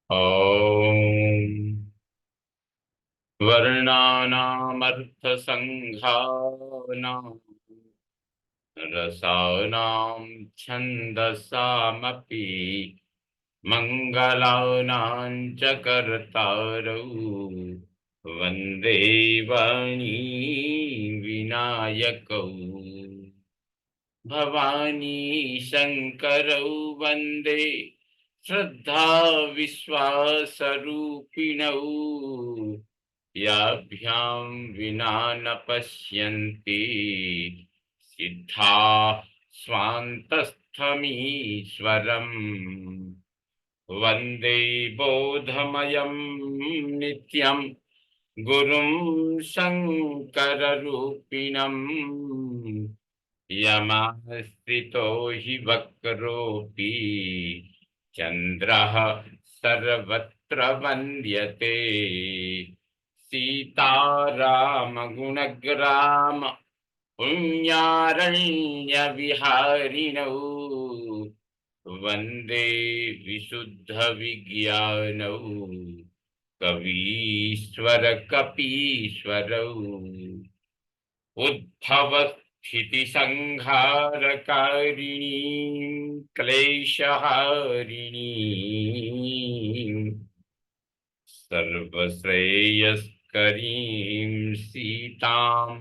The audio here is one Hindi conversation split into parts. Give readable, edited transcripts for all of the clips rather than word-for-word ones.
ॐ वर्णानामर्थसङ्घानां रसानां छन्दसामपि मङ्गलानां च कर्तारौ वन्दे वाणी विनायकौ भवानी शङ्करौ वन्दे श्रद्धा विश्वासरूपिणौ याभ्यां विना न पश्यन्ति सिद्धा स्वान्तस्थमीश्वरम् वन्दे बोधमयं नित्यं गुरुं शङ्कररूपिणम् यमाश्रितो हि वक्रोऽपि चन्द्रः सर्वत्र वन्द्यते सीतारामगुणग्राम पुण्यारण्यविहारिणौ वन्दे विशुद्धविज्ञानौ कवीश्वर कपीश्वरौ उद्भवस्थितिसंहारकारिणी क्लेशहारिणी सर्वश्रेयस्करीं सीतां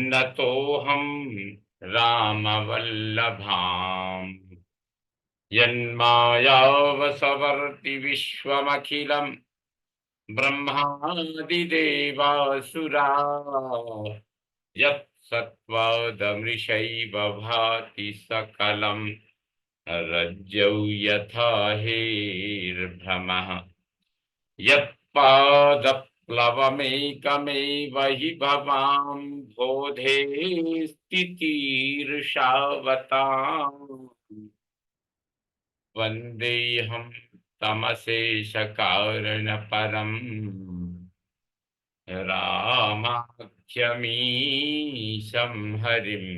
नतोऽहं रामवल्लभाम् यन्मायावसवर्ति विश्वमखिलं ब्रह्मादिदेवासुरा यत्सत्त्वादमृषैव भाति सकलं रज्जौ यथा हेर्भ्रमः यत्पादप्लवमेकमेव हि भवां बोधे स्थितिर्षावताम् वन्देऽहं तमशेषकारणपरम् रामाख्यमीशं हरिम्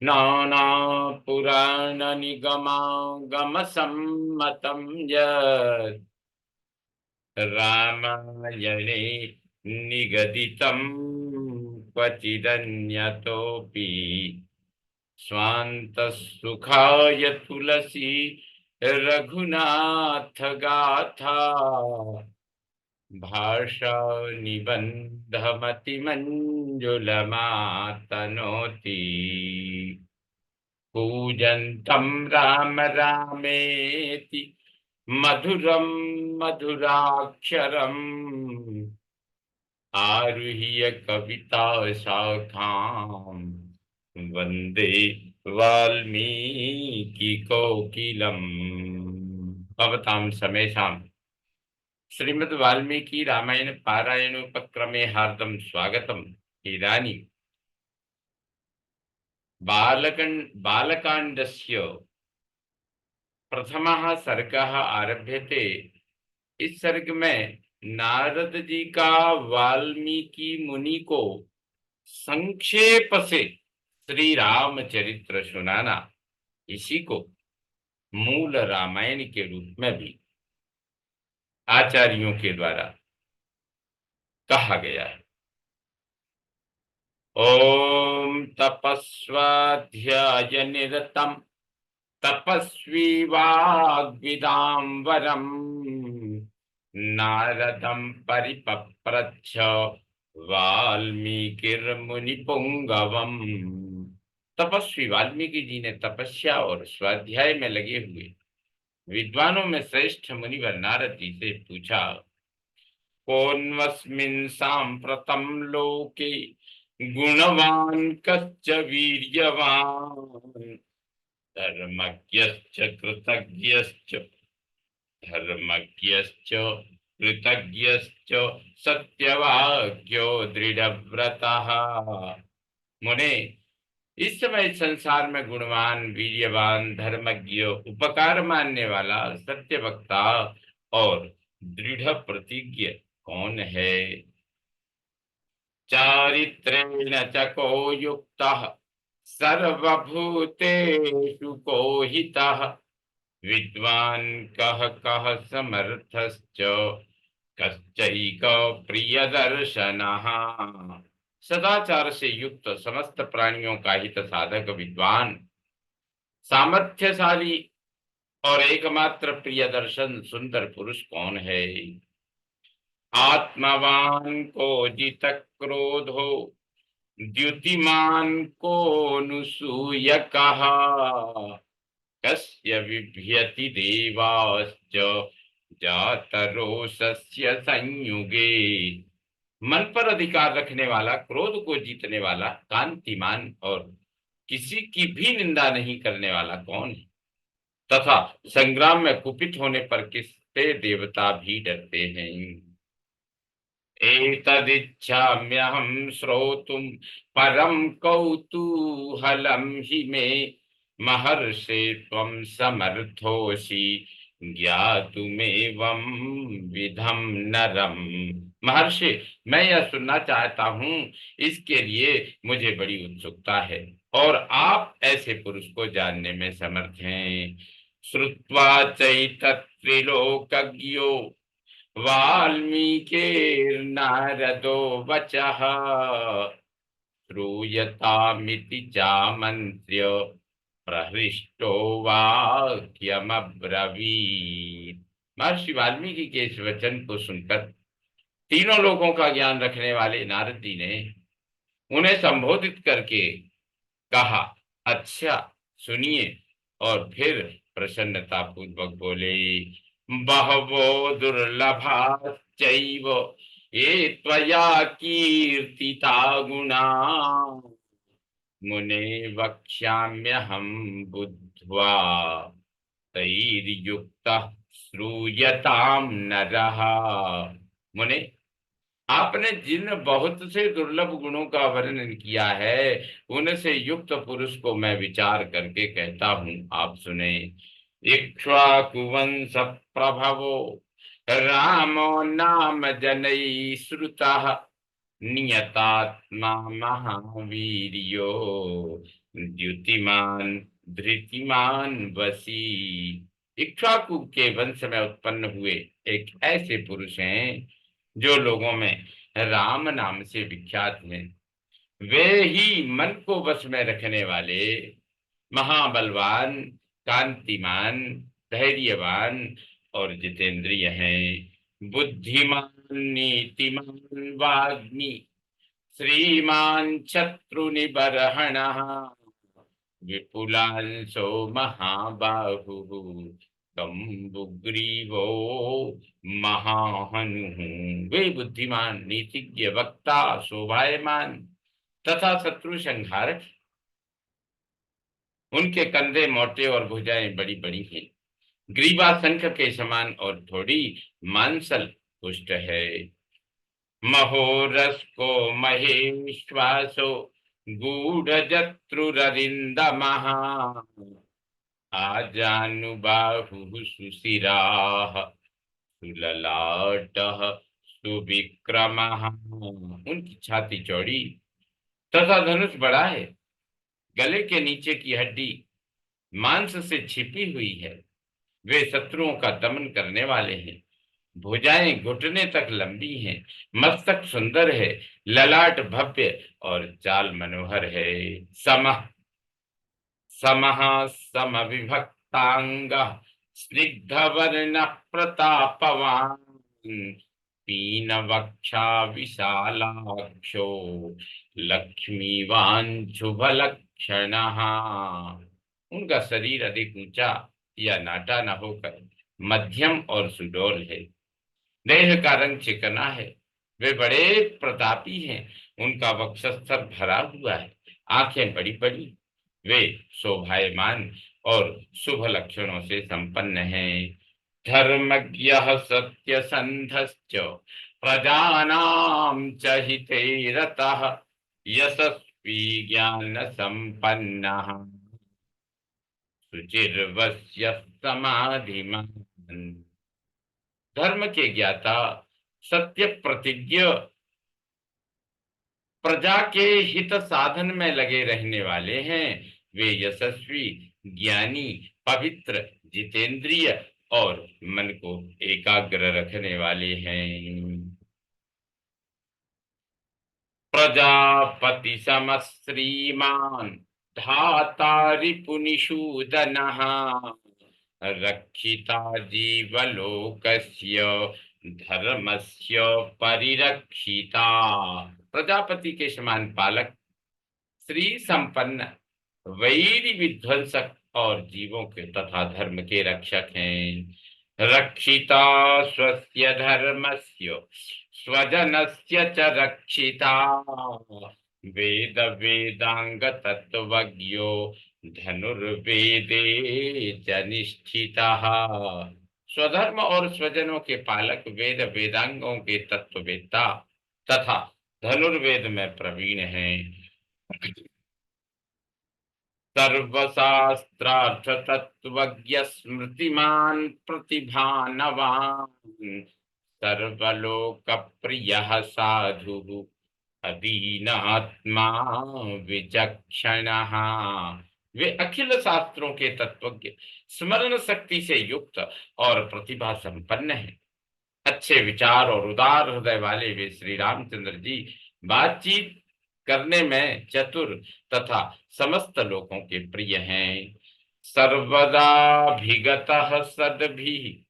नानापुराणनिगमागमसम्मतं यत् रामायणे निगदितं क्वचिदन्यतोऽपि स्वान्तसुखाय तुलसी रघुनाथ गाथा भाषा निबन्धमतिमञ्जुलमातनोति पूजन्तं राम रामेति मधुरं मधुराक्षरम् आरुह्य कविता शाखां वन्दे वाल्मीकि कोकिलम् भवतां समेषां श्रीमद् वाल्मीकि रामायण पारायणोपक्रमे हार्दं स्वागतम्। इदानीं बालकाण्डस्य प्रथमः सर्गः आरभ्यते। इस सर्ग में नारद जी का वाल्मीकि मुनि को संक्षेप से श्री रामचरित्र सुनाना, इसी को मूल रामायण के रूप में भी आचार्यों के द्वारा कहा गया है। ओम तपस्वाध्याय निरतम तपस्वी वाग्विदाम्बरम नारदं परिपप्रच्छ वाल्मीकिर्मुनिपुंगवम्। तपस्वी वाल्मीकि जी ने तपस्या और स्वाध्याय में लगे हुए विद्वानों में श्रेष्ठ मुनिवर नारद जी से पूछा, कोन्वस्मिन् साम्प्रतं लोके गुणवान् कश्च वीर्यवान् धर्मज्ञश्च कृतज्ञश्च कृतज्ञश्च सत्यवाक्यो दृढ़व्रतः। मुने, इस समय संसार में गुणवान, वीर्यवान, धर्मज्ञ, उपकार मानने वाला, सत्यवक्ता और दृढ़ प्रतिज्ञ कौन है? चारित्रेण च को युक्तः सर्वभूतेषु को हितः विद्वान कः कः समर्थश्च कश्चैक प्रियदर्शनः। सदाचार से युक्त समस्त प्राणियों का हित साधक विद्वान, सामर्थ्यशाली और एकमात्र प्रियदर्शन सुंदर पुरुष कौन है? आत्मवान को जित क्रोधो, द्युतिमान को नुसूय कहा, कस्य बिभ्यति देवाश्च जातरोषस्य संयुगे। मन पर अधिकार रखने वाला, क्रोध को जीतने वाला, कांतिमान और किसी की भी निंदा नहीं करने वाला कौन है? तथा संग्राम में कुपित होने पर किससे देवता भी डरते हैं? एतदिच्छाम्यहं श्रोतुं परं कौतूहलं हि मे, महर्षे त्वं समर्थोषि ज्ञातुमेवं विधम नरम। महर्षि, मैं यह सुनना चाहता हूँ, इसके लिए मुझे बड़ी उत्सुकता है और आप ऐसे पुरुष को जानने में समर्थ हैं। श्रुत्वा चैतत्रिलोकज्ञो वाल्मीकिर्नारदो वचः, श्रूयतामिति चामन्त्र्य प्रहृष्टो वाक्यमब्रवीत्। महर्षि वाल्मीकि के इस वचन को सुनकर तीनों लोगों का ज्ञान रखने वाले नारद जी ने उन्हें संबोधित करके कहा, अच्छा सुनिए। और फिर प्रसन्नता पूर्वक बोले, बहवो दुर्लभाश्चैव ये त्वया कीर्तिता गुणा, मुने वक्ष्याम्यहं बुद्ध्वा तैर्युक्तः श्रूयताम नरः। मुने, आपने जिन बहुत से दुर्लभ गुणों का वर्णन किया है, उनसे युक्त पुरुष को मैं विचार करके कहता हूँ, आप सुने। इक्ष्वाकुवंश प्रभवो रामो नाम जनैः श्रुतः, नियतात्मा महावीर्यो द्युतिमान धृतिमान वशी। इक्ष्वाकु के वंश में उत्पन्न हुए एक ऐसे पुरुष हैं जो लोगों में राम नाम से विख्यात हैं। वे ही मन को वश में रखने वाले, महाबलवान, कांतिमान, धैर्यवान और जितेंद्रिय हैं। बुद्धिमान, नीतिमान, वाग्मी, श्रीमान शत्रुनिबर्हणः, विपुलांशो महाबाहुः, कम्बुग्रीवो महाहनुः। वे बुद्धिमान, नीतिज्ञ, वक्ता, शोभायमान तथा शत्रु संहारक। उनके कंधे मोटे और भुजाएं बड़ी बड़ी हैं। ग्रीवा शंख के समान और थोड़ी मांसल पुष्ट है। महोरस को महेश्वासो गूढ़ जत्रुररिंदमः, आजानुबाहुः सुशिराः सुललाटः सुविक्रमः। उनकी छाती चौड़ी तथा धनुष बड़ा है। गले के नीचे की हड्डी मांस से छिपी हुई है। वे शत्रुओं का दमन करने वाले हैं। भुजाएं घुटने तक लंबी हैं। मस्तक सुंदर है। ललाट भव्य और चाल मनोहर है। समः समः समविभक्तांग, स्निग्ध वर्ण प्रतापवान, पीन वक्षा विशालाक्षो, लक्ष्मीवान शुभ लक्षणः। उनका शरीर अधिक ऊंचा या नाटा न होकर मध्यम और सुडौल है। देह का रंग चिकना है। वे बड़े प्रतापी हैं। उनका वक्षस्थल भरा हुआ है। आंखें बड़ी बड़ी। वे शोभायमान और शुभ लक्षणों से संपन्न हैं। धर्मज्ञः सत्यसंधश्च प्रजानां च हिते रतः, यशस्वी ज्ञान संपन्नः शुचिर्वश्य समाधिमान्। धर्म के ज्ञाता, सत्य प्रतिज्ञ, प्रजा के हित साधन में लगे रहने वाले हैं। वे यशस्वी, ज्ञानी, पवित्र, जितेंद्रिय और मन को एकाग्र रखने वाले हैं। प्रजापति सम श्रीमान धाता रिपुनिषूदनः रक्षिता जीवलोकस्य धर्मस्य परिरक्षिता। प्रजापति के समान पालक, श्री संपन्न, वैरी विध्वंसक और जीवों के तथा धर्म के रक्षक हैं। रक्षिता स्वस्य धर्मस्य स्वजनस्य च रक्षिता वेद वेदांग तत्वज्ञो धनुर्वेदे च निष्ठितः। स्वधर्म और स्वजनों के पालक, वेद वेदांगों के तत्ववेत्ता तथा धनुर्वेद में प्रवीण हैं। सर्वशास्त्रार्थ तत्वज्ञ स्मृतिमान प्रतिभानवान सर्वलोक प्रिय साधु अदीनात्मा विचक्षण। वे अखिल शास्त्रों के तत्वज्ञ, स्मरण शक्ति से युक्त और प्रतिभा संपन्न हैं। अच्छे विचार और उदार हृदय वाले वे श्री रामचंद्र जी बातचीत करने में चतुर तथा समस्त लोगों के प्रिय हैं। सर्वदा भिगतः सद्भिः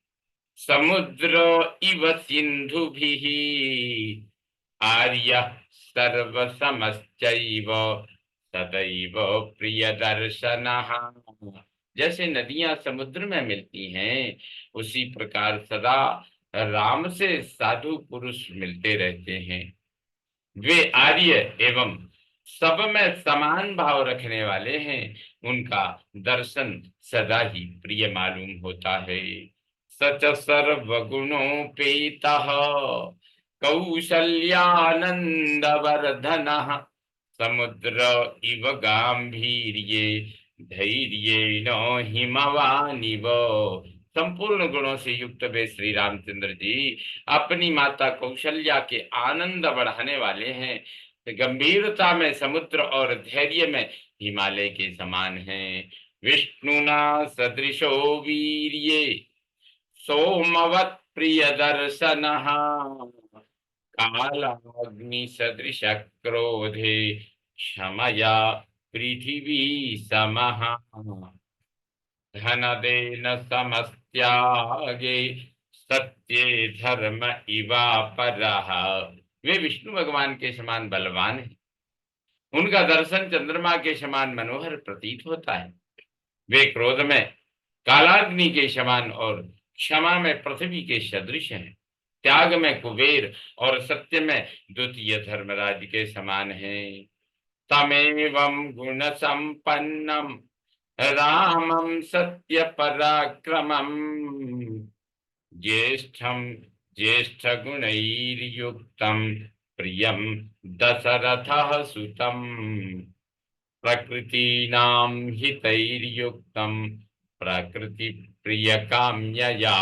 समुद्र इव सिंधुभिः आर्य सर्वसमश्चैव सदैव प्रियदर्शनः। जैसे नदियां समुद्र में मिलती हैं, उसी प्रकार सदा राम से साधु पुरुष मिलते रहते हैं। वे आर्य एवं सब में समान भाव रखने वाले हैं। उनका दर्शन सदा ही प्रिय मालूम होता है। सच सर्वगुणोपेतः कौशल्यानंदवर्धनः समुद्र इव गांभीर्ये धैर्येण हिमवानिव। संपूर्ण गुणों से युक्त वे श्री रामचंद्र जी अपनी माता कौशल्या के आनंद बढ़ाने वाले हैं। गंभीरता में समुद्र और धैर्य में हिमालय के समान हैं। विष्णुना सदृशो वीर्ये सोमवत् प्रिय दर्शनः कालाग्नि सदृश क्रोधे क्षमया पृथिवी समः धनदेन समस्त्यागे सत्ये धर्म इवा परः। वे विष्णु भगवान के समान बलवान हैं। उनका दर्शन चंद्रमा के समान मनोहर प्रतीत होता है। वे क्रोध में कालाग्नि के समान और क्षमा में पृथ्वी के सदृश हैं। त्याग में कुबेर और सत्य में द्वितीय धर्मराज के समान हैं। तमेवं गुण संपन्नम रामं सत्य पराक्रमं ज्येष्ठं ज्येष्ठ गुणैर्युक्तं प्रियं दशरथः सुतं प्रकृतीनां हितैर्युक्तं प्रकृति प्रिय काम्यया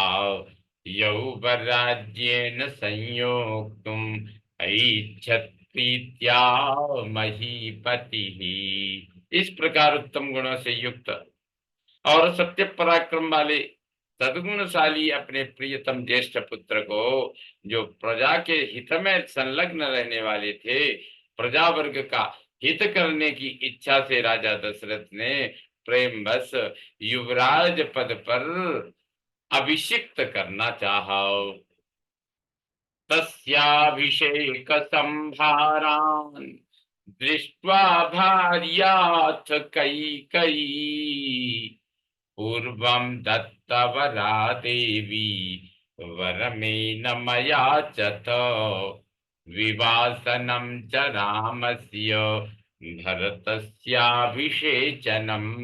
यौवराज्येन संयोक्तुम् ऐच्छत् प्रीत्या महीपतिः। इस प्रकार उत्तम गुणों से युक्त और सत्य पराक्रम वाले सद्गुणशाली अपने प्रियतम ज्येष्ठ पुत्र को, जो प्रजा के हित में संलग्न रहने वाले थे, प्रजा वर्ग का हित करने की इच्छा से राजा दशरथ ने प्रेमवश युवराज पद पर अभिषिक्त करना चाहा। तस्याभिषेक संभारान् दृष्ट्वा भार्याथ कैकेयी पूर्वं दत्तवरा देवी वरमेन मयाचत विवासनं च रामस्य भरतस्याभिषेचनम्।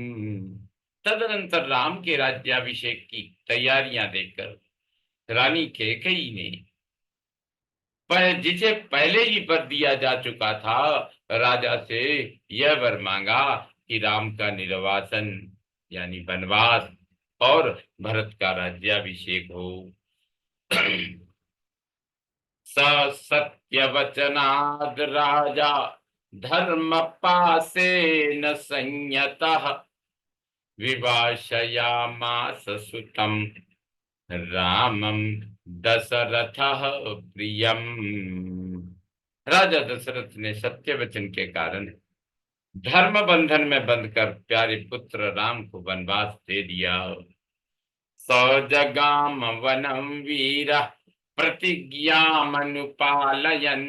तदनंतर राम के राज्याभिषेक की तैयारियां देखकर रानी कैकेयी ने, जिसे पहले ही वर दिया जा चुका था, राजा से यह वर मांगा कि राम का निर्वासन यानी वनवास और भरत का राज्याभिषेक हो। सत्यवचनाद राजा धर्म पासे न संयतः विभाषयामास सुतं रामं दशरथः प्रियम। राजा दशरथ ने सत्य वचन के कारण धर्म बंधन में बंधकर प्यारे पुत्र राम को वनवास दे दिया। सौजगाम वनम वीर प्रतिज्ञामनुपालयन्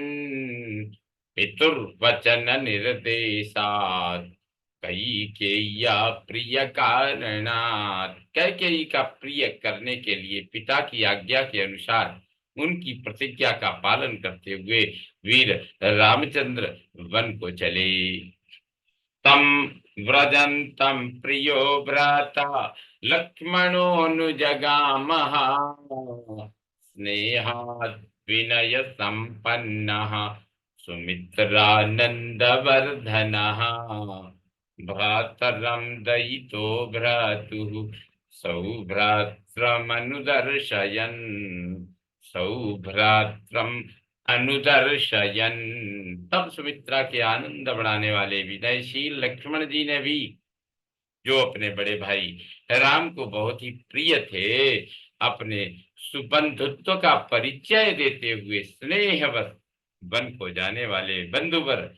पितुर्वचन निर्देशात् कैकेय्या प्रिय कारणात्। कैकेयी का प्रिय करने के लिए पिता की आज्ञा के अनुसार उनकी प्रतिज्ञा का पालन करते हुए वीर रामचंद्र वन को चले। तम व्रजन्तं प्रियो भ्राता लक्ष्मणोऽनुजगामः स्नेहाद् विनय संपन्नः सुमित्रानन्दवर्धनः भ्रातरं दयितो भ्रातुः सौभ्रात्रमनुदर्शयन् सौभ्रात्रम् अनुदर्शयन। तब सुमित्रा के आनंद बढ़ाने वाले विनयशील लक्ष्मण जी ने भी, जो अपने बड़े भाई राम को बहुत ही प्रिय थे, अपने सुबंधुत्व का परिचय देते हुए स्नेहवश वन को जाने वाले बंधुवर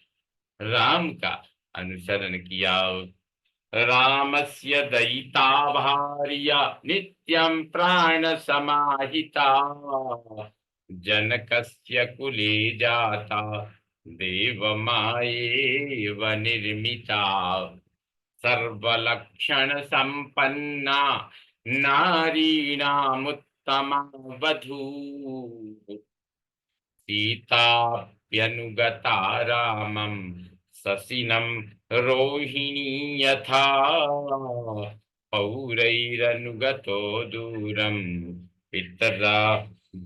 राम का अनुसरण किया। रामस्य दयिता भार्या नित्यं प्राण समाहिता जनकस्य कुले जाता देवमायेव निर्मिता सर्वलक्षण संपन्ना नारीणामुत्तमा वधू सीताप्यनुगता रामं ससिनं रोहिणी यथा पौरैरनुगतो दूरं पितरा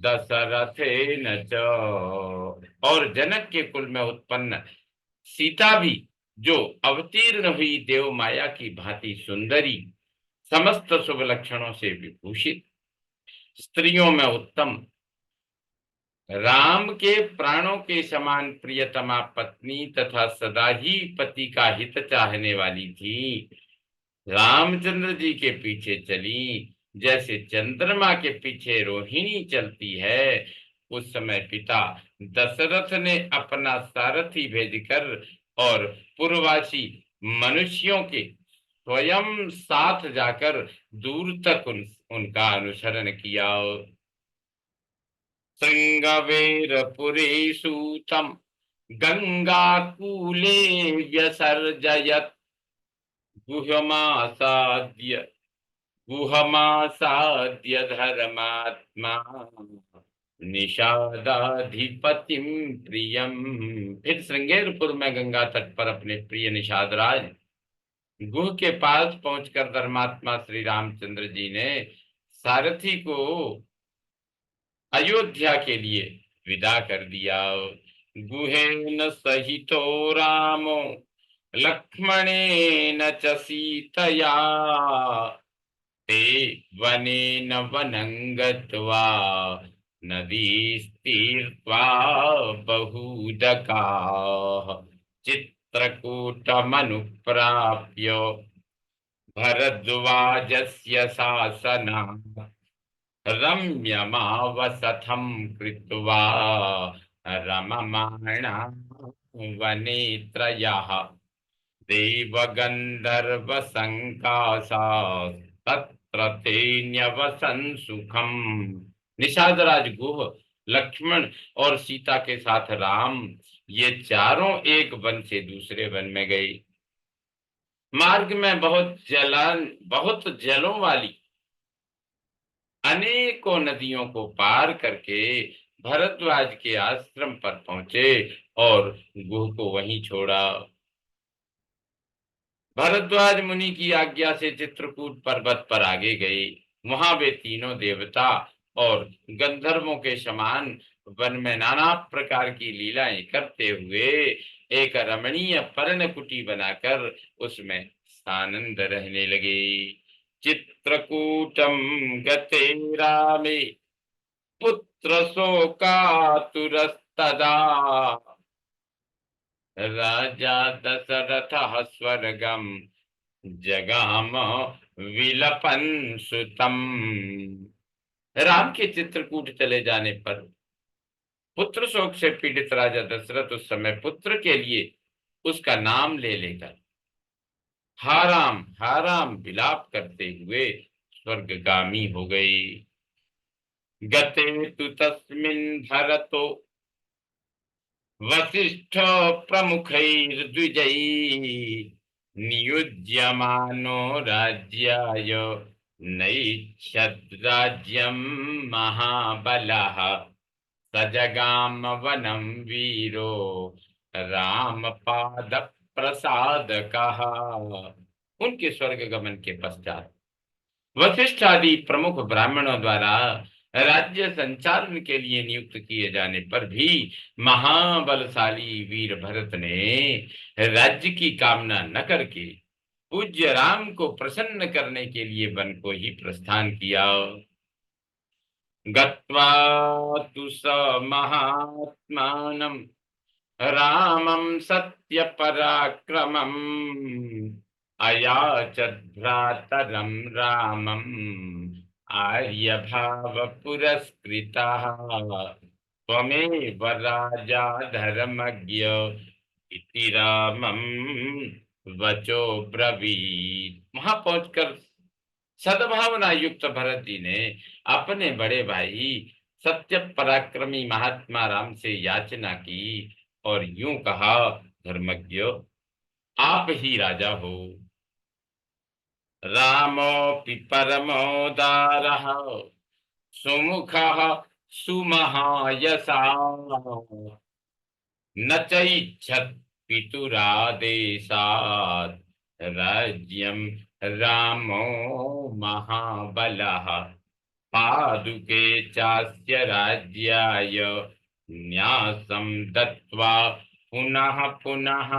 दशरथेन च। और जनक के कुल में उत्पन्न सीता भी, जो अवतीर्ण हुई देव माया की भांति सुंदरी, समस्त शुभ लक्षणों से विभूषित, स्त्रियों में उत्तम, राम के प्राणों के समान प्रियतमा पत्नी तथा सदा ही पति का हित चाहने वाली थी, रामचंद्र जी के पीछे चली जैसे चंद्रमा के पीछे रोहिणी चलती है। उस समय पिता दशरथ ने अपना सारथी भेजकर और पूर्ववासी मनुष्यों के स्वयं साथ जाकर दूर तक उनका अनुसरण किया। श्रृंगवेरपुरे सूतं गंगाकूले व्यसर्जयत् गुहमासाद्य गुहमासाद्य धर्मात्मा निषादाधिपतिम प्रियम। फिर श्रृंगेरपुर में गंगा तट पर अपने प्रिय निषादराज गुह के पास पहुंचकर धर्मात्मा श्री रामचंद्र जी ने सारथी को अयोध्या के लिए विदा कर दिया। गुहेन सहितो रामो लक्ष्मणेन च सीतया ते वनेन वनं गत्वा नदीस्तीर्त्वा बहूदकाः चित्रकूटमनुप्राप्य भरद्वाजस्य शासनात् रम्यमावसथं कृत्वा रममाणा वने त्रयः देवगंधर्वसंकाशा तत्र ते न्यवसन् सुखम्। निषादराज गुह, लक्ष्मण और सीता के साथ राम, ये चारों एक वन से दूसरे वन में गए। मार्ग में बहुत जलों वाली अनेकों नदियों को पार करके भरद्वाज के आश्रम पर पहुंचे और गुह को वहीं छोड़ा। भरद्वाज मुनि की आज्ञा से चित्रकूट पर्वत पर आगे गए। वहां वे तीनों देवता और गंधर्वों के समान वन में नाना प्रकार की लीलाएं करते हुए एक रमणीय पर्णकुटी बनाकर उसमें सानंद रहने लगे। चित्रकूटम गते रामे पुत्र शोकातुरस्तदा राजा दशरथः स्वर्गं जगाम विलपन सुतम। राम के चित्रकूट चले जाने पर पुत्र शोक से पीड़ित राजा दशरथ उस समय पुत्र के लिए उसका नाम ले लेकर हा राम विलाप करते हुए स्वर्गगामी हो गए। गते तु तस्मिन् भरतो वसिष्ठ प्रमुखैर्द्विजैः नियुज्यमानो राज्याय नैच्छद् राज्यं महाबलः सजगाम वनं वीरो रामपाद प्रसादकः। उनके स्वर्ग गमन के पश्चात वशिष्ठ आदि प्रमुख ब्राह्मणों द्वारा राज्य संचालन के लिए नियुक्त किए जाने पर भी महाबलशाली वीर भरत ने राज्य की कामना न करके पूज्य राम को प्रसन्न करने के लिए वन को ही प्रस्थान किया। गत्वा तु स महात्मानं रामं सत्य पराक्रमम् अयाचत् भ्रातरं रामम् आर्यभाव पुरस्कृतः त्वमेव राजा धर्मज्ञ इति रामं वचो ब्रवीत। वहां पहुंचकर सद्भावना युक्त भरत जी ने अपने बड़े भाई सत्य पराक्रमी महात्मा राम से याचना की और यूं कहा, धर्मज्ञ आप ही राजा हो। रामोऽपि परमोदारः सुमुखः सुमहायशः न चैच्छत् पितुरादेशात् राज्यं रामो महाबलः पादुके चास्य राज्याय न्यासं दत्त्वा पुनः पुनः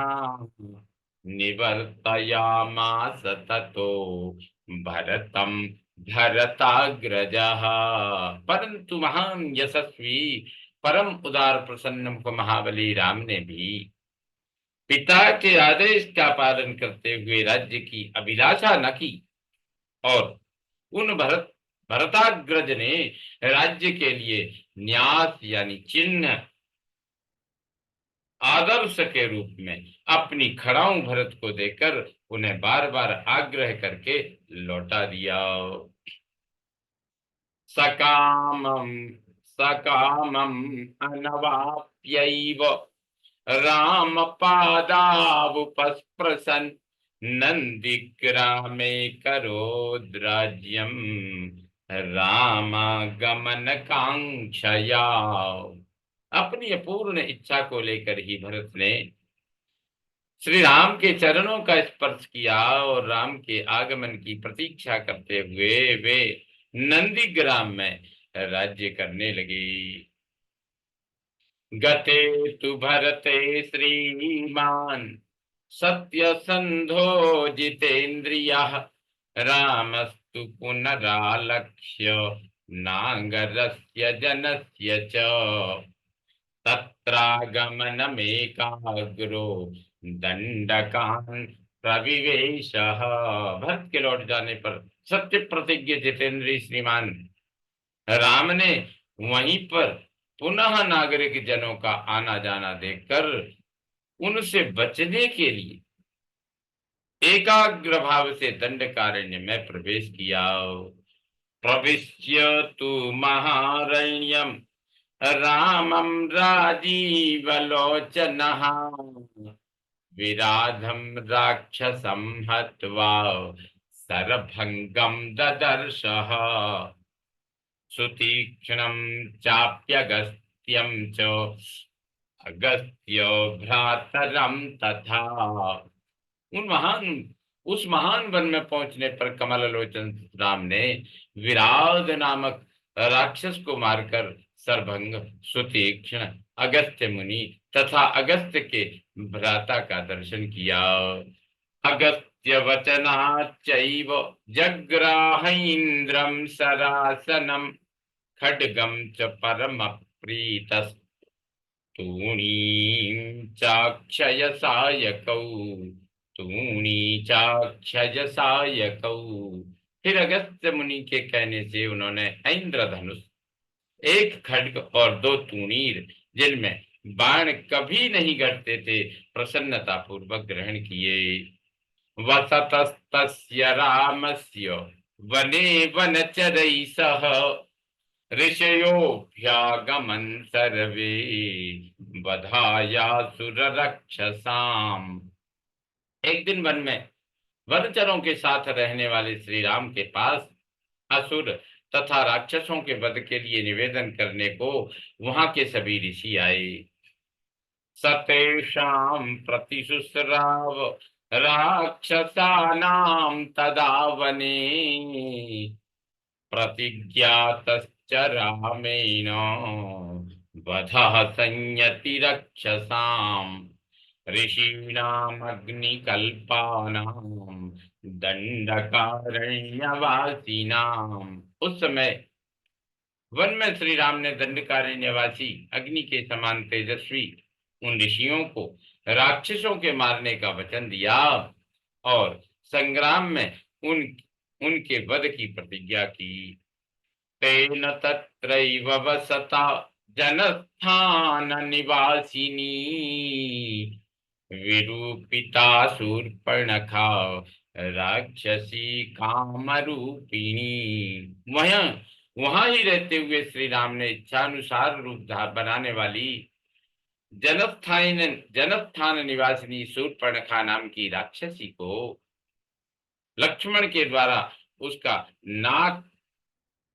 निवर्तयामास ततो भरतं भरताग्रजः। परंतु महान यशस्वी परम उदार प्रसन्न महाबली राम ने भी पिता के आदेश का पालन करते हुए राज्य की अभिलाषा न की और उन भरताग्रज ने राज्य के लिए न्यास यानी चिन्ह आदर्श के रूप में अपनी खड़ाऊ भरत को देकर उन्हें बार बार आग्रह करके लौटा दिया। सकामम सकामम अनवाप्यैव राम पादावुपस्पृशन् नंदिग्रामे करोद्राज्यं रामागमन कांक्षया। अपनी अपूर्ण इच्छा को लेकर ही भरत ने श्री राम के चरणों का स्पर्श किया और राम के आगमन की प्रतीक्षा करते हुए वे नंदीग्राम में राज्य करने लगे। गते तु भरते श्रीमान सत्यसंधो जितेन्द्रियः रामस्तु पुनरालक्ष्य नागरस्य जनस्य च तत्रागमनमेकाग्रो दंडकान् प्रविवेशः। भरत के लौट जाने पर सत्य प्रतिज्ञ जितेंद्रीय श्रीमान राम ने वहीं पर पुनः नागरिक जनों का आना जाना देखकर उनसे बचने के लिए एकाग्र भाव से दंडकारण्य में प्रवेश किया। प्रविश्य तु महारण्यम रामं राजीवलोचनः विराधं राक्षसं हत्वा सरभंगं ददर्शः सुतीक्ष्णं चाप्यगस्त्यं च अगस्त्यो भ्रातरं तथा। उस महान वन में पहुंचने पर कमललोचन राम ने विराध नामक राक्षस को मारकर सरभंग सुतीक्ष्ण अगस्त्य मुनि तथा अगस्त्य के भ्राता का दर्शन किया। अगस्त्य वचनाच्चैव जग्राहेन्द्रं सरासनं खड्गं च परमप्रीतस्तूणीं चाक्षय सायकौ तूणी चाक्षजसायकौ। फिर अगस्त्य मुनि के कहने से उन्होंने इंद्रधनुष, एक खड्ग और दो तूणीर जिनमें बाण कभी नहीं घटते थे, प्रसन्नता पूर्वक ग्रहण किए। वसतस्तस्य रामस्य वने वनचरैः सह ऋषयोऽभ्यागमन् सर्वे बधायासुररक्षसाम्। एक दिन वन में वनचरों के साथ रहने वाले श्री राम के पास असुर तथा राक्षसों के वध के लिए निवेदन करने को वहां के सभी ऋषि आए। सतेषां प्रतिशुश्राव राक्षसानां तदा वने प्रतिज्ञातश्च रामेण वधः संयतिरक्षसाम् ऋषीणामग्निकल्पानां दंडकारण्यवासिनाम्। उस समय वन में श्री राम ने दंडकारण्यवासी अग्नि के समान तेजस्वी उन ऋषियों को राक्षसों के मारने का वचन दिया और संग्राम में उनके वध की प्रतिज्ञा की। तेन तत्रैव वसता जनस्थान निवासिनी विरूपिता शूर्पणखा राक्षसी कामरूपिणी। वहां वहां ही रहते हुए श्री राम ने इच्छानुसार रूप बनाने वाली जनस्थान निवासिनी शूर्पणखा नाम की राक्षसी को लक्ष्मण के द्वारा उसका नाक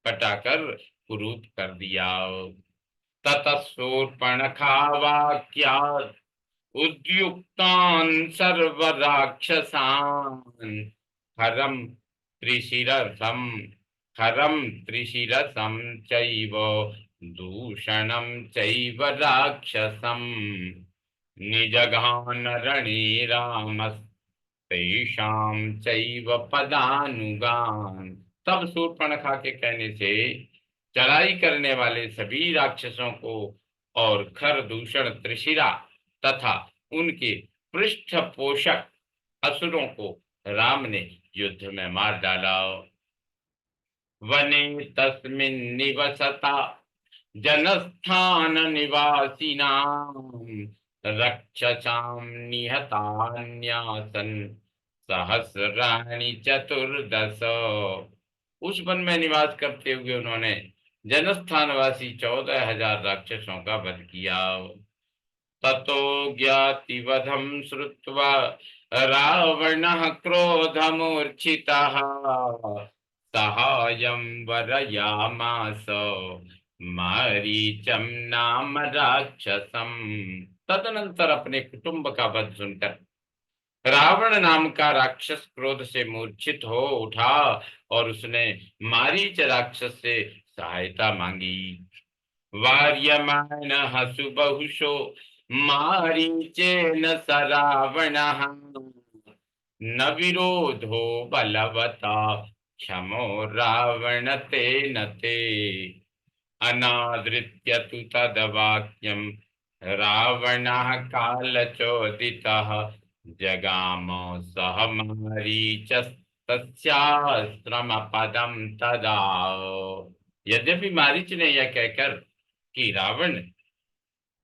कटाकर कुरूप कर दिया। ततः शूर्पणखा वाक्यात् उद्युक्तान् सर्वराक्षसान् खरं त्रिशिरसं चैव दूषणं चैव राक्षसम् निजघान रणे रामस्तेषां चैव पदानुगान्। तब शूर्पणखा के कहने से चढ़ाई करने वाले सभी राक्षसों को और खर दूषण त्रिशिरा तथा उनके पृष्ठपोषक असुरों को राम ने युद्ध में मार डाला। वने तस्मिन् निवसता जनस्थान निवासिनां रक्षसां निहतान्यासन् सहस्राणि चतुर्दश। उस वन में निवास करते हुए उन्होंने जनस्थानवासी 14,000 राक्षसों का वध किया। ततो ज्ञातिवधं श्रुत्वा रावणः क्रोधमूर्छितः साहाय्यं वरयामास मारीचं नाम राक्षसम्। तदनंतर अपने कुटुंब का वध सुनकर रावण नाम का राक्षस क्रोध से मूर्छित हो उठा और उसने मारीच राक्षस से सहायता मांगी। वार्यमान हसु बहुशो मारीचेन स रावणः न विरोधो बलवता क्षमो रावण तेन ते अनादृत्य तु तद्वाक्यं रावणः कालचोदितः जगाम सह मारीचस्तस्याश्रमपदं तदा। यद्यपि मारीच ने यह कहकर कि रावण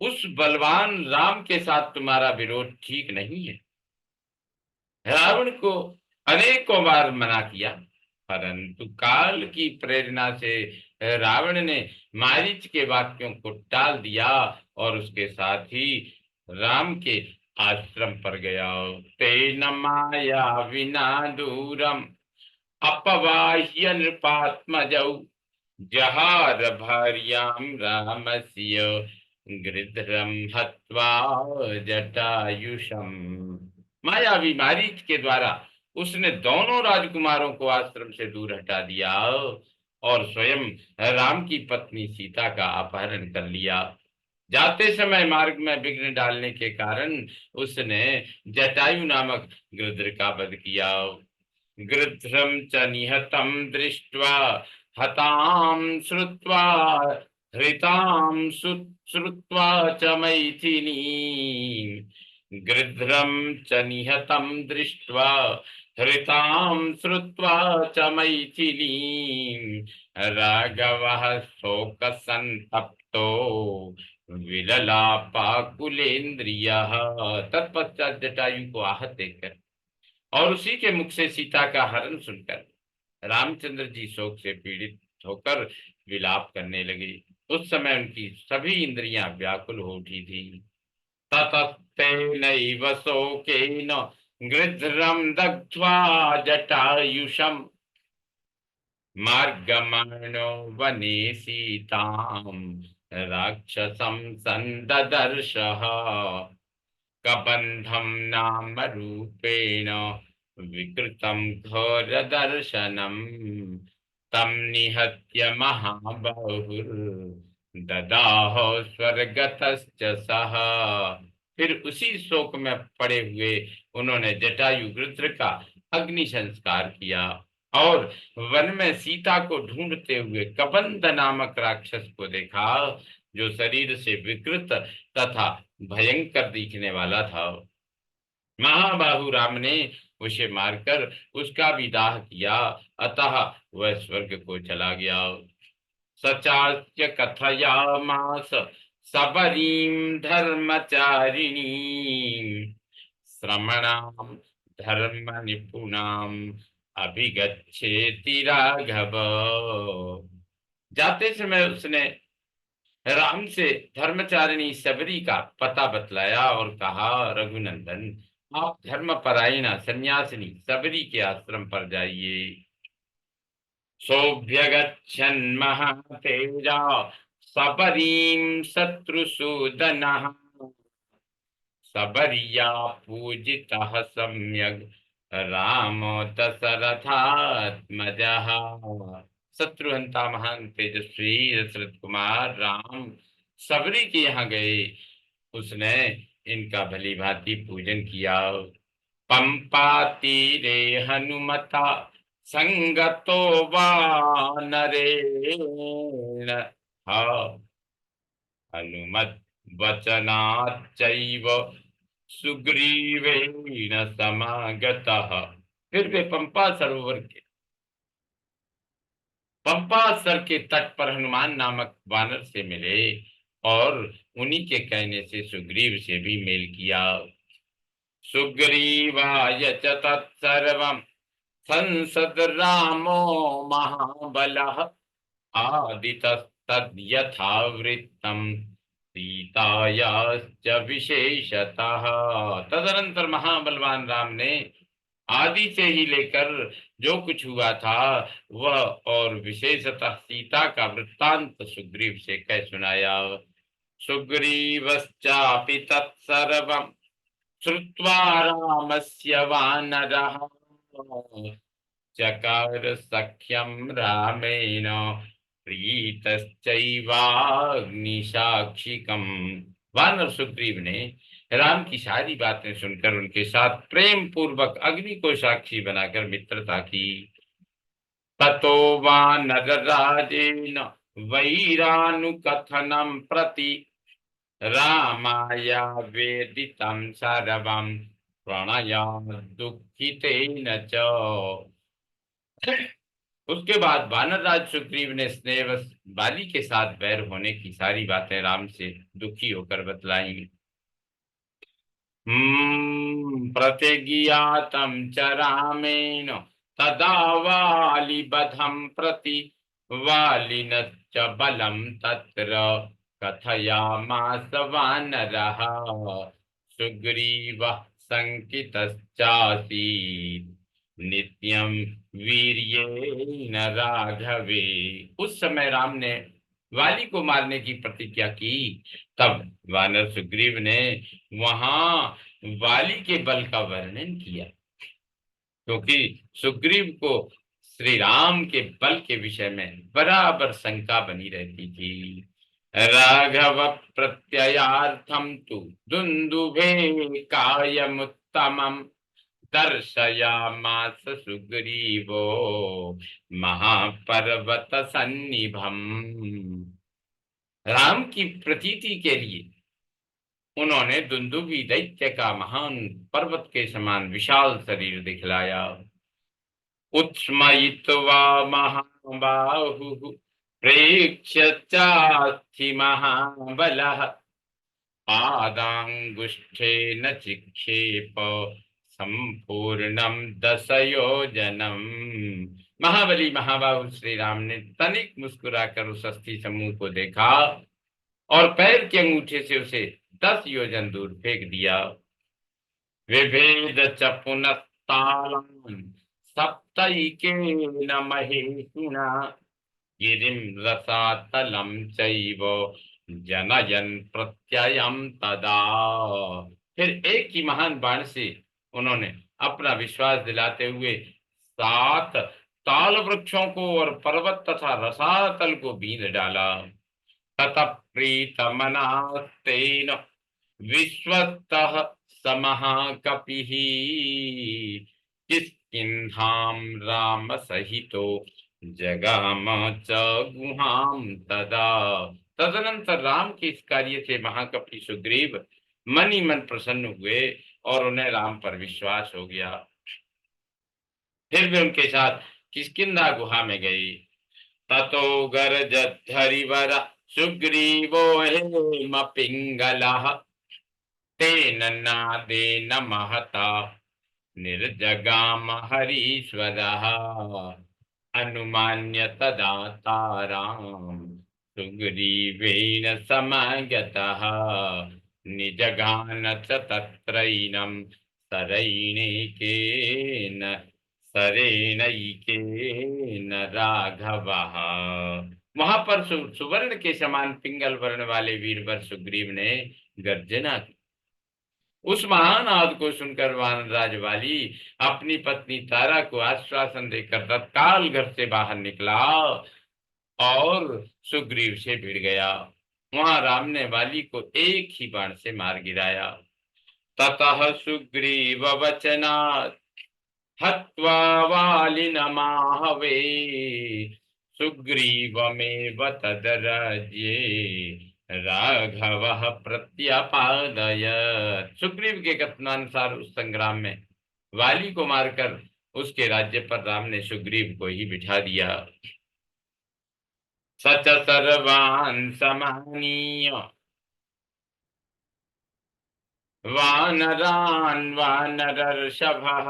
उस बलवान राम के साथ तुम्हारा विरोध ठीक नहीं है, रावण को अनेकों बार मना किया, परंतु काल की प्रेरणा से रावण ने मारीच के वाक्यों को टाल दिया और उसके साथ ही राम के आश्रम पर गया। तेन माया विना दूरम अपवाह्य नृपात्मजौ जहार भार्यां रामस्य गृध्रम हत्वा जटायुषम। मायावी मारीच के द्वारा उसने दोनों राजकुमारों को आश्रम से दूर हटा दिया और स्वयं राम की पत्नी सीता का अपहरण कर लिया। जाते समय मार्ग में विघ्न डालने के कारण उसने जटायु नामक गृध्र का वध किया। गृध्रम च निहतं दृष्ट्वा हतां श्रुत्वा हृतां श्रुत्वा च मैथिली गृध्रम च निहतं दृष्ट्वा हृतां श्रुत्वा च मैथिलीं राघवः शोकसंतप्तो विललापाकुलेन्द्रियः। तत्पश्चात जटायु को आहत देखकर और उसी के मुख से सीता का हरण सुनकर रामचंद्र जी शोक से पीड़ित होकर विलाप करने लगे। उस समय उनकी सभी इंद्रियां व्याकुल हो उठी थी। ततस्तेनैव शोकेन गृध्रं दग्ध्वा जटायुषम् मार्गमणो वने सीतां राक्षसं सन्ददर्शः। कबंधम नाम रूपेण विकृतं घोरदर्शनम् तं निहत्य महाबाहुर्ददाह स्वर्गतश्च सः। फिर उसी शोक में पड़े हुए उन्होंने जटायु वृत्र का अग्नि संस्कार किया और वन में सीता को ढूंढते हुए कबंध नामक राक्षस को देखा, जो शरीर से विकृत तथा भयंकर दिखने वाला था। महाबाहु राम ने उसे मारकर उसका भी दाह किया, अतः वह स्वर्ग को चला गया। सचास्य कथयामास सबरीं धर्मचारिणी श्रमणाम धर्म निपुणाम अभिगच्छेति राघव। जाते समय उसने राम से धर्मचारिणी सबरी का पता बतलाया और कहा, रघुनंदन, आप धर्मपरायणा सन्यासिनी सबरी के आश्रम पर जाइए। सोऽभ्यगच्छन् महातेजा सबरीं शत्रुसूदनः सबर्या पूजितः सम्यग् राम दशरथात्मजः। शत्रुहंता महान तेजस्वी दशरथ कुमार राम सबरी के यहाँ गए। उसने इनका भली भांति पूजन किया। पंपा तीरे हनुमता संगतो वानरेण हनुमत वचनाच्चैव सुग्रीवेण समागतः। फिर वे पंपा सर के तट पर हनुमान नामक वानर से मिले और उन्हीं के कहने से सुग्रीव से भी मेल किया। सुग्रीवाय च तत्सर्वं संसद रामो महाबलः आदितस्तद्यथावृत्तं सीतायाश्च विशेषतः। तदनंतर महाबलवान राम ने आदि से ही लेकर जो कुछ हुआ था वह और विशेषतः सीता का वृत्तांत सुग्रीव से कह सुनाया। सुग्रीवश्चापि तत्सर्वं श्रुत्वा रामस्य वानरः चकार सख्यं रामेण प्रीतश्चैवाग्निसाक्षिकम्। वानर सुग्रीव ने राम की सारी बातें सुनकर उनके साथ प्रेम पूर्वक अग्नि को साक्षी बनाकर मित्रता की। ततो वानरराजेन वैरानुकथनं प्रति रामाय वेदितं सर्वं प्रणयात् दुःखितेन च। उसके बाद वानरराज सुग्रीव ने स्नेहवश बाली के साथ बैर होने की सारी बातें राम से दुखी होकर बतलाई। प्रतिज्ञातं च रामेण तदा वालिबधं प्रति वालिनश्च बलं तत्र कथयामास वानरः सुग्रीवः शंकितश्चासीत् नित्यं वीर्येण राघवे। उस समय राम ने वाली को मारने की प्रतिज्ञा की। तब वानर सुग्रीव ने वहां वाली के बल का वर्णन किया, क्योंकि सुग्रीव को श्री राम के बल के विषय में बराबर शंका बनी रहती थी। राघव प्रत्ययार्थम तु दुंदुभे कायमुत्तमम् दर्शयामास सुग्रीवो महापर्वत सन्निभम। राम की प्रतीति के लिए उन्होंने दुंदुभि दैत्य का महान पर्वत के समान विशाल शरीर दिखलाया। उत्स्मयित्वा महाबाहुः प्रेक्ष्य चास्ति महाबलः पादांगुष्ठेन चिक्षेप संपूर्णम दशयोजनम। महाबली महाबाहु श्री राम ने तनिक मुस्कुराकर उस अस्थि समूह को देखा और पैर के अंगूठे से उसे 10 योजन दूर फेंक दिया। विभेद च पुनस्तालान् सप्तैकेन महेशिना गिरिं रसातलं चैव जनयन् प्रत्ययं तदा। फिर एक ही महान बाण से उन्होंने अपना विश्वास दिलाते हुए 7 ताल वृक्षों को और पर्वत तथा रसातल को बींध डाला। ततः प्रीतमनास्तेन विश्वतः समहाकपिः किष्किन्धां राम सहितो जगाम च गुहां तदा। तदनंतर राम के इस कार्य से महाकपि सुग्रीव मन ही मन प्रसन्न हुए और उन्हें राम पर विश्वास हो गया। फिर भी उनके साथ किष्किंधा गुहा में गई। ततो गर्जद्धरिवर सुग्रीवो हेम पिंगलः तेन नादेन महता निर्जगाम हरीश्वरः अनुमान्य तदा तारां सुग्रीवेण समागतः निजगान च तत्रैनं सरेणैकेन राघवः। वहां पर सुवर्ण के समान पिंगल वर्ण वाले वीरवर सुग्रीव ने गर्जना की। उस महान आद को सुनकर वानरराज वाली अपनी पत्नी तारा को आश्वासन देकर तत्काल घर से बाहर निकला और सुग्रीव से भिड़ गया। वहां राम ने वाली को एक ही बाण से मार गिराया। ततः सुग्रीव वचनात् हत्वा वालिनमाहवे सुग्रीवमेव तदराज्ये राघवः प्रत्यपादयत्। सुग्रीव के कथनानुसार उस संग्राम में वाली को मारकर उसके राज्य पर राम ने सुग्रीव को ही बिठा दिया। सच सर्वान् समानीय वानरान् वानरर्षभः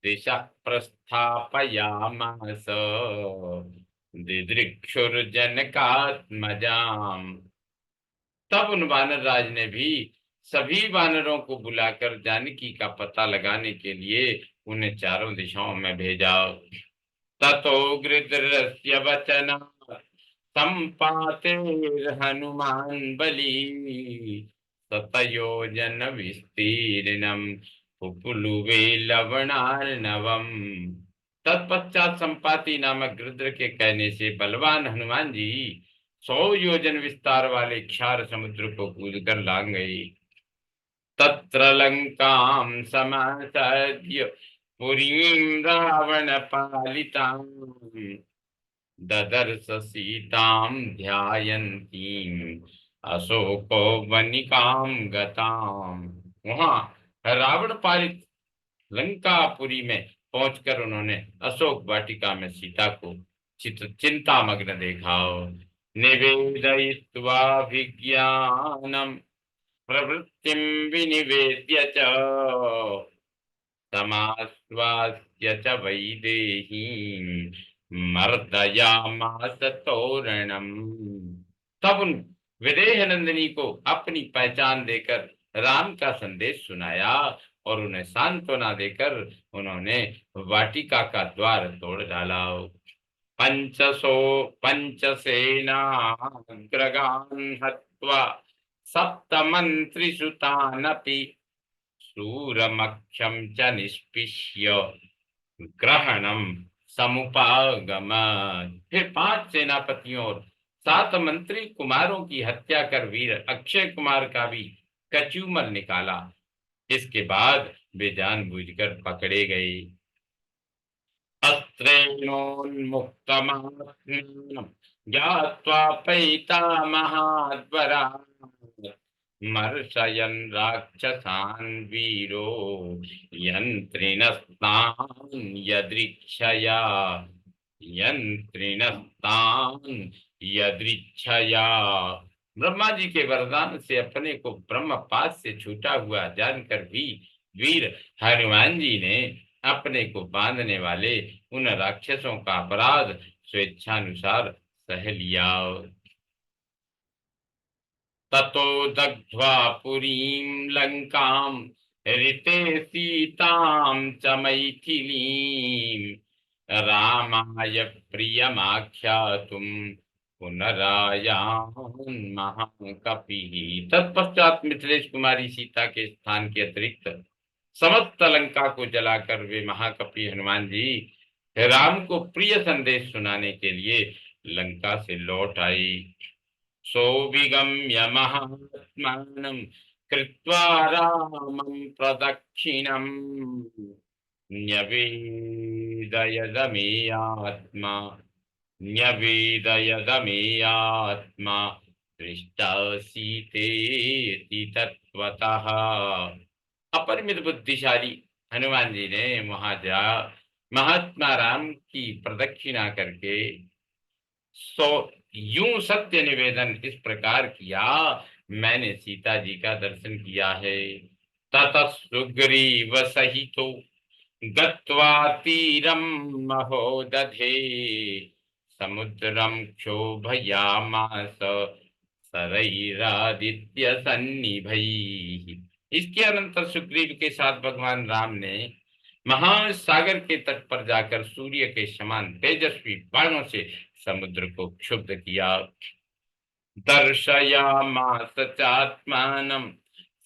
दिशः प्रस्थापयामास दिदृक्षुर्जनकात्मजाम्। तब उन वानर राज ने भी सभी वानरों को बुलाकर जानकी का पता लगाने के लिए उन्हें चारों दिशाओं में भेजा। ततो गृध्रस्य वचनात् सम्पातेर्हनुमान् बली शतयोजन विस्तीर्णं पुप्लुवे लवणार्णवम्। तत्पश्चात संपाति नामक गृध्र के कहने से बलवान हनुमान जी 100 योजन विस्तार वाले क्षार समुद्र को कूदकर लांग गई। तत्र लंकां समासाद्य पुरीं रावण पालितां ददर्श सीतां ध्यायन्तीं अशोको वनिकां गतां। वहां रावण पालित लंकापुरी में पहुंचकर उन्होंने अशोक वाटिका में सीता को चिंतामग्न देखा। निवेदयित्वाभिज्ञानम् प्रवृत्तिं विनिवेद्य च समाश्वास्य च वैदेहीं मर्दयामास तोरणम्। तब उन विदेह नंदिनी को अपनी पहचान देकर राम का संदेश सुनाया और उन्हें सांत्वना देकर उन्होंने वाटिका का द्वार तोड़ डाला। पंचसेनाग्रगान् हत्वा सप्तमन्त्रिसुतानपि शूरमक्षं च निष्पिष्य ग्रहणं समुपागमत्। फिर 5 सेनापतियों और 7 मंत्री कुमारों की हत्या कर वीर अक्षय कुमार का भी कचूमर निकाला। इसके बाद वे जानबूझकर पकड़े गए। अस्त्रेणोन्मुक्तमात्मानं ज्ञात्वा पैतामहाद्वरात् मर्शयन् राक्षसान् वीरो यन्त्रिणस्तान् यदृच्छया यंत्रिणस्तान् यदृच्छया। ब्रह्मा जी के वरदान से अपने को ब्रह्मपाद से छूटा हुआ जानकर भी वीर हनुमान जी ने अपने को बांधने वाले उन राक्षसों का अपराध स्वेच्छानुसार सह लिया। ततो दग्ध्वा पुरीं लंकां ऋते सीतां च मैथिलीं रामाय प्रियमाख्यातुं पुनरायान् महाकपिः। तत्पश्चात मिथिलेश कुमारी सीता के स्थान के अतिरिक्त समस्त लंका को जलाकर वे महाकपि हनुमान जी राम को प्रिय संदेश सुनाने के लिए लंका से लौट आई। सौविगम्य महात्मानं कृत्वा रामं प्रदक्षिणम् न्यवेदयदमेयात्मा न्यवेदयदमेयात्मा दृष्टा सीतेति तत्त्वतः। अपरिमित बुद्धिशाली हनुमान जी ने वहां जा महात्मा राम की प्रदक्षिणा करके सो यूं सत्य निवेदन इस प्रकार किया, मैंने सीता जी का दर्शन किया है। ततः सुग्रीव सहितो गत्वा तीरं महोदधे समुद्रं क्षोभयामास सरैरादित्य सन्निभैः। इसके अनंतर सुग्रीव के साथ भगवान राम ने महासागर के तट पर जाकर सूर्य के समान तेजस्वी बाणों से समुद्र को क्षुब्ध किया। दर्शयामास चात्मानं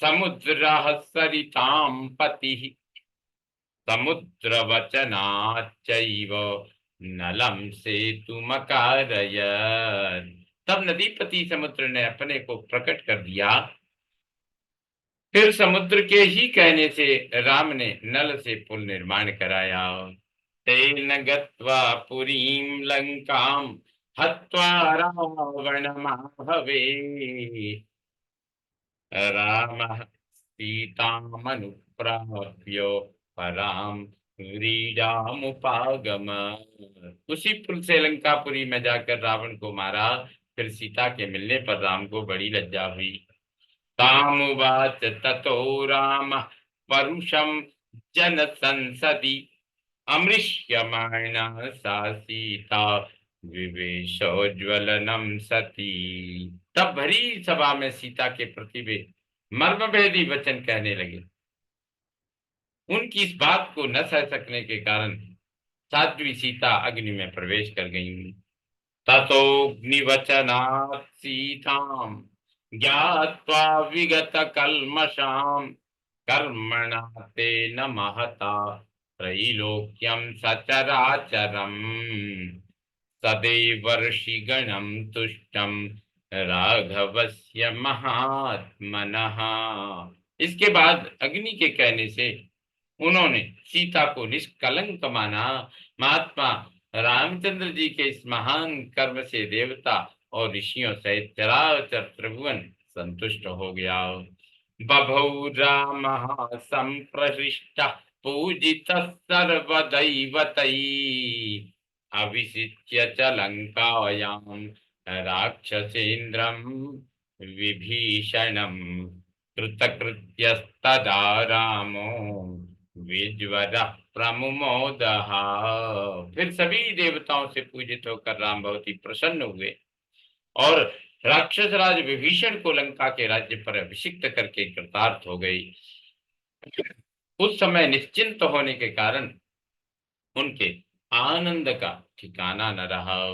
समुद्रः सरितां पतिः समुद्रवचनाच्चैव नलं सेतुमकारयत्। तब नदीपति समुद्र ने अपने को प्रकट कर दिया। फिर समुद्र के ही कहने से राम ने नल से पुल निर्माण कराया। तेन गत्वा पुरीं लंकां हत्वा रावणमाहवे रामः सीतामनुप्राप्य परां व्रीडामुपागम। उसी पुल से लंकापुरी में जाकर रावण को मारा। फिर सीता के मिलने पर राम को बड़ी लज्जा हुई। तामुवाच ततो राम परुषं जन संसदि अमृष्यमाणा सा सीता विवेशोज्वलनम सती। तब भरी सभा में सीता के प्रति वे मर्मभेदी वचन कहने लगे। उनकी इस बात को न सह सकने के कारण साध्वी सीता अग्नि में प्रवेश कर गई। ततोऽग्निवचनात् सीतां ज्ञात्वा विगत कल्मषां कर्मणा तेन महता त्रैलोक्यं सचराचरम् सदैवर्षिगणं तुष्टं राघवस्य महात्मनः। इसके बाद अग्नि के कहने से उन्होंने सीता को निष्कलंक माना। महात्मा रामचंद्र जी के इस महान कर्म से देवता और ऋषियों सहित चराचर त्रिभुवन संतुष्ट हो गया। बभौ रामः संप्रहृष्टः पूजितः सर्वदैवतैः अभिषिच्य च लंकायां राक्षसेन्द्रं विभीषणम् कृतकृत्यस्तदा रामो विज्वरः प्रमुमोदः। फिर सभी देवताओं से पूजित होकर राम बहुत ही प्रसन्न हुए और राक्षस राज विभीषण को लंका के राज्य पर अभिषिक्त करके कृतार्थ हो गई। उस समय निश्चिंत होने के कारण उनके आनंद का ठिकाना न रहा।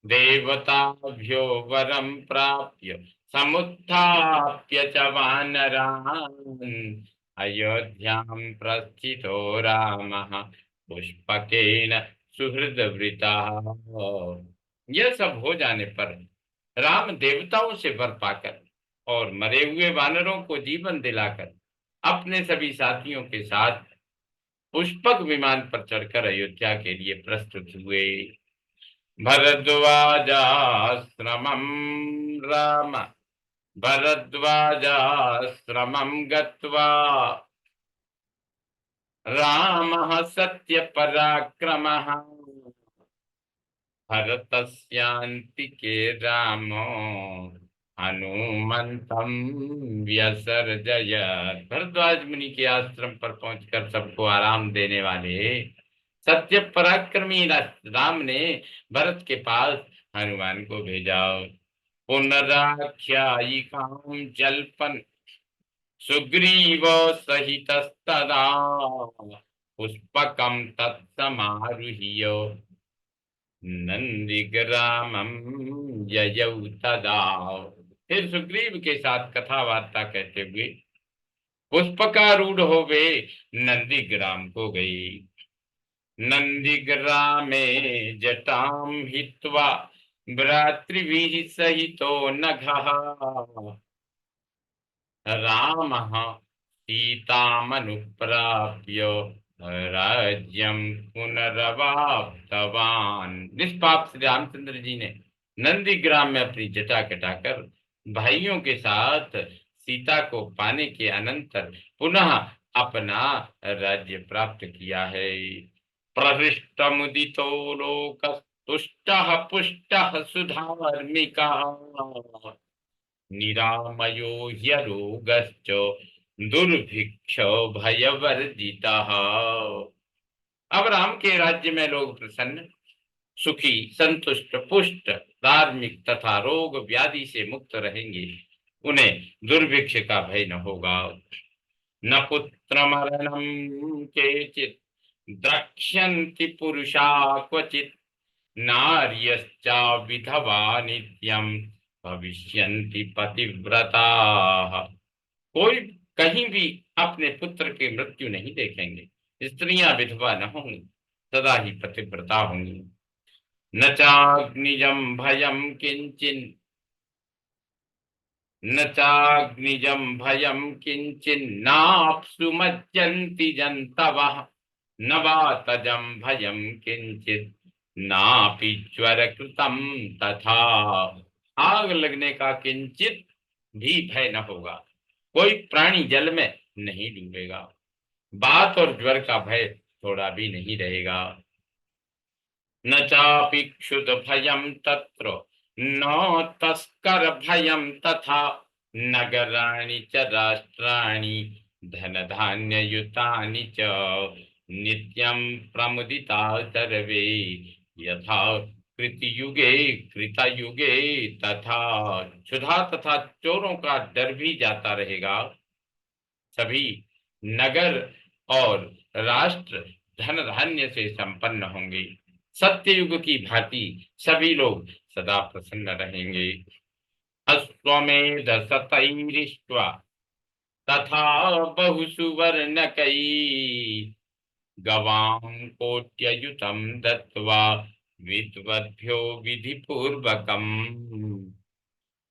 देवताभ्यो वरं प्राप्य समुत्थाप्य च वानरान् अयोध्यां प्रस्थितो रामः पुष्पकेन सुहृदवृतः। यह सब हो जाने पर राम देवताओं से वर पाकर और मरे हुए वानरों को जीवन दिलाकर अपने सभी साथियों के साथ पुष्पक विमान पर चढ़कर अयोध्या के लिए प्रस्तुत हुए। भरद्वाजाश्रमं राम भरद्वाजाश्रमं गत्वा रामः सत्यपराक्रमः भरतस्यान्तिके रामो हनुमंतं व्यसर्जयत्। भरद्वाज मुनि के आश्रम पर पहुंचकर सबको आराम देने वाले सत्य पराक्रमी राम ने भरत के पास हनुमान को भेजा। पुनराख्यायिकां जल्पन् सुग्रीव सहितस्तदा पुष्पकं तत्समारुह्य नंदीग्रामं ययौ तदा। फिर सुग्रीव के साथ कथा वार्ता कहते हुए पुष्पकारूढ़ हो वे नंदीग्राम को गई। नंदीग्रामे जटां हित्वा भ्रातृभिः सहितो नघः रामः सीतामनुप्राप्य राज्यम पुनरवाप्तवान। निष्पाप श्री रामचंद्र जी ने नंदीग्राम में अपनी जटा कटाकर भाइयों के साथ सीता को पाने के अनंतर पुनः अपना राज्य प्राप्त किया है। प्रहृष्टमुदितो लोकस्तुष्टः पुष्टः सुधार्मिकः निरामयो ह्यरोगश्च दुर्भिक्ष भयवर्जितः। अब राम के राज्य में लोग प्रसन्न, सुखी, संतुष्ट, पुष्ट, धार्मिक तथा रोग व्याधि से मुक्त रहेंगे। उन्हें दुर्भिक्ष का भय न होगा। न पुत्र मरणम केचित् द्रक्ष्यन्ति पुरुषा क्वचित् नार्यश्चा विधवा नित्यं भविष्यन्ति पतिव्रता। कोई कहीं भी अपने पुत्र की मृत्यु नहीं देखेंगे। स्त्रियां विधवा न होंगी, सदा ही पतिव्रता होंगी। न चाग्निजं भयं किंचिन् न चाग्निजं भयं किंचिन्नाप्सु मज्जन्ति जन्तवः न वा तजं भयं किंचित् नापि ज्वरकृतं तथा। आग लगने का किंचित भी भय न होगा। कोई प्राणी जल में नहीं डूबेगा। बात और ज्वर का भय थोड़ा भी नहीं रहेगा। न चापि क्षुद भयं तत्र न तस्कर भयं तथा नगराणि च राष्ट्राणि धन धान्य युतानि च नित्यं प्रमुदिता सर्वे यथा कृतयुगे कृतयुगे तथा। क्षुधा तथा चोरों का डर भी जाता रहेगा। सभी नगर और राष्ट्र धन धान्य से संपन्न होंगे। सत्ययुग की भांति सभी लोग सदा प्रसन्न रहेंगे। अश्वमेध शतैरिष्ट्वा तथा बहुसुवर्णकै गवां कोट्ययुतं दत्वा विद्वद्भ्यो विधिपूर्वकम्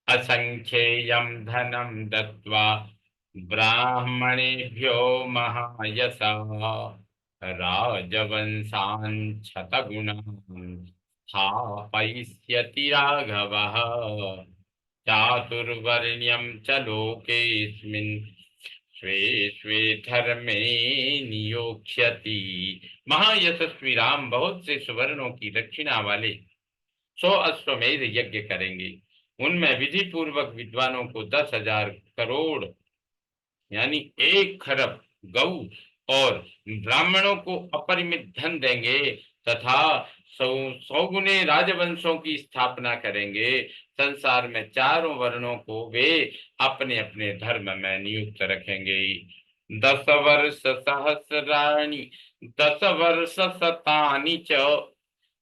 असंख्येयं धनं दत्वा ब्राह्मणेभ्यो महायशः राजवंशान् शतगुणान् स्थापयिष्यति राघवः चातुर्वर्ण्यं च लोकेऽस्मिन् स्वे स्वे धर्मे नियोक्ष्यति। महायशस्वी राम बहुत से सुवर्णों की दक्षिणा वाले 100 अश्वमेध यज्ञ करेंगे। उनमें विधि पूर्वक विद्वानों को 10,000 करोड़ यानी 1 खरब गौ और ब्राह्मणों को अपरिमित धन देंगे तथा सौगुने राजवंशों की स्थापना करेंगे। संसार में चारों वर्णों को वे अपने अपने धर्म में नियुक्त रखेंगे। 10 वर्ष सहस्राणि 10 वर्ष शतानि च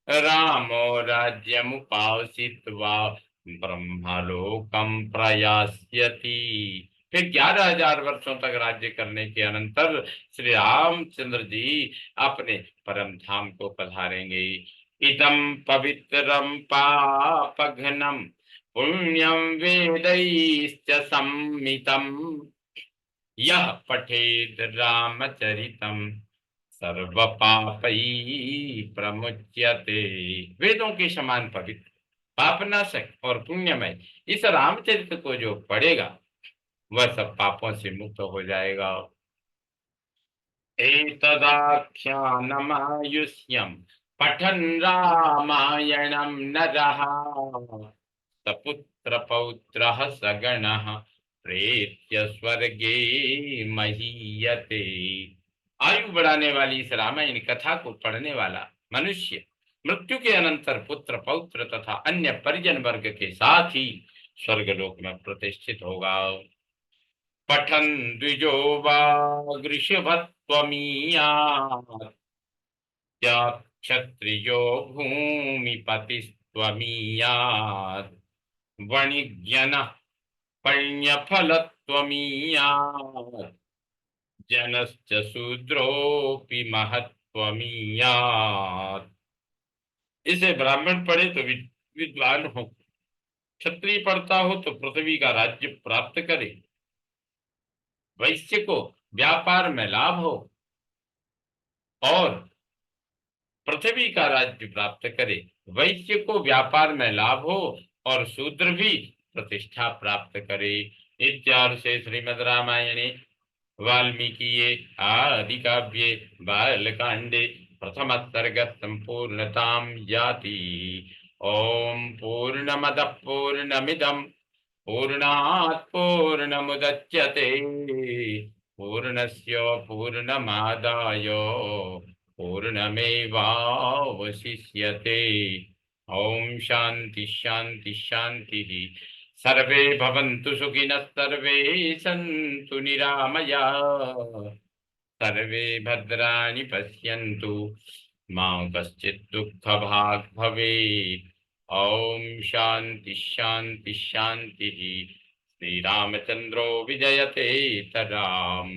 रामो राज्यमुपासित्वा ब्रह्मलोकम प्रयास्यति। फिर 11,000 वर्षों तक राज्य करने के अनंतर श्री रामचंद्र जी अपने परम धाम को पधारेंगे। इदं पवित्रम पापघ्नम पुण्यम वेदैश्च सम्मितम यः पठेद रामचरितम सर्व पापै प्रमुच्यते। वेदों के समान पवित्र पापनाशक और पुण्यमय इस रामचरित्र को जो पढ़ेगा वह सब पापों से मुक्त हो जाएगा। एतदाख्यानमायुष्यं पठन् रामायणं नरः सपुत्र पौत्रः सगणः प्रेत्य स्वर्गे महीयते। आयु बढ़ाने वाली इस रामायण कथा को पढ़ने वाला मनुष्य मृत्यु के अनंतर पुत्र पौत्र तथा अन्य परिजन वर्ग के साथ ही स्वर्गलोक में प्रतिष्ठित होगा। पठन् द्विजो वा गृषभत्वमीयात् क्षत्रियो भूमिपतिस्त्वमीयात् वणिज्ञनः पण्यफलत्वमीयात् जनश्च शूद्रोऽपि महत्त्वमीयात्। इसे ब्राह्मण पढ़े तो विद्वान हो, क्षत्रिय पढ़ता हो तो पृथ्वी का राज्य प्राप्त करे, वैश्य को व्यापार में लाभ हो और पृथ्वी का राज्य प्राप्त करे, वैश्य को व्यापार में लाभ हो और शूद्र भी प्रतिष्ठा प्राप्त करे। इत्यार्थ से श्रीमद् रामायणे वाल्मीकिये आदि काव्ये बालकांडे प्रथम सर्ग संपूर्णतां याति। ओम पूर्णमदः पूर्णमिदं पूर्णात् पूर्णमुदच्यते पूर्णस्य पूर्णमादाय पूर्णमेवावशिष्यते। ओम शांति शांति शांति। सर्वे भवन्तु सुखिनः सर्वे सन्तु निरामयाः सर्वे भद्राणि पश्यन्तु मा कश्चित् दुःखभाग् भवेत्। ओम शांति शांति शांति। श्री रामचंद्रो विजयते तराम।